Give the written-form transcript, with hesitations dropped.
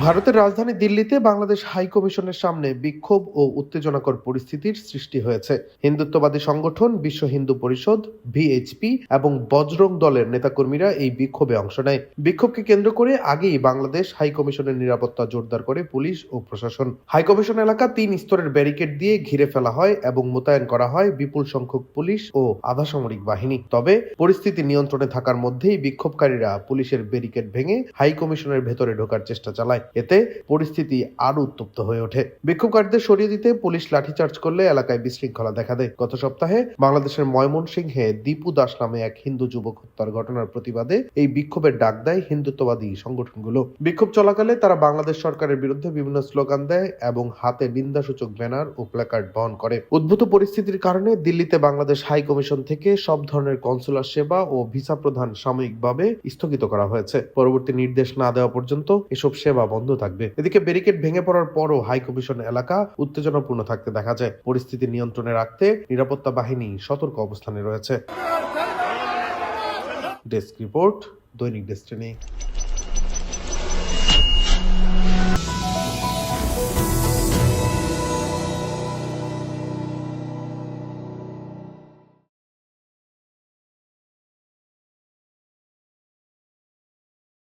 ভারতের রাজধানী দিল্লিতে বাংলাদেশ হাই কমিশনের সামনে বিক্ষোভ ও উত্তেজনাকর পরিস্থিতির সৃষ্টি হয়েছে। হিন্দুত্ববাদী সংগঠন বিশ্ব হিন্দু পরিষদ, ভিএইচপি এবং বজরং দলের নেতাকর্মীরা এই বিক্ষোভে অংশ নেয়। বিক্ষোভকে কেন্দ্র করে আগেই বাংলাদেশ হাই কমিশনের নিরাপত্তা জোরদার করে পুলিশ ও প্রশাসন। হাই কমিশন এলাকা 3 স্তরের ব্যারিকেড দিয়ে ঘিরে ফেলা হয় এবং মোতায়েন করা হয় বিপুল সংখ্যক পুলিশ ও আধা সামরিক বাহিনী। তবে পরিস্থিতি নিয়ন্ত্রণে থাকার মধ্যেই বিক্ষোভকারীরা পুলিশের ব্যারিকেড ভেঙে হাই কমিশনের ভেতরে ঢোকার চেষ্টা চালায়। এতে পরিস্থিতি আরো উত্তপ্ত হয়ে ওঠে। বিক্ষোভকারীদের সরিয়ে দিতে পুলিশ লাঠিচার্জ করলে এলাকায় বিশৃঙ্খলা দেখা দেয়। গত সপ্তাহে বাংলাদেশের ময়মনসিংহে দীপু দাস নামে এক হিন্দু যুবক হত্যার ঘটনার প্রতিবাদে এই বিক্ষোভের ডাক দেয় হিন্দুত্ববাদী সংগঠনগুলো। বিক্ষোভ চলাকালে তারা বাংলাদেশ সরকারের বিরুদ্ধে বিভিন্ন স্লোগান দেয় এবং হাতে নিন্দাসূচক ব্যানার ও প্ল্যাকার্ড বহন করে। উদ্ভূত পরিস্থিতির কারণে দিল্লিতে বাংলাদেশ হাই কমিশন থেকে সব ধরনের কনসুলার সেবা ও ভিসা প্রদান সাময়িকভাবে স্থগিত করা হয়েছে। পরবর্তী নির্দেশ না দেওয়া পর্যন্ত এসব সেবা বন্ধ থাকবে। এদিকে ব্যারিকেড ভেঙে পড়ার পরও হাই কমিশন এলাকা উত্তেজনাপূর্ণ থাকতে দেখা যায়। পরিস্থিতি নিয়ন্ত্রণে রাখতে নিরাপত্তা বাহিনী সতর্ক অবস্থানে রয়েছে। ডেস্ক রিপোর্ট, দৈনিক ডেস্টিনি।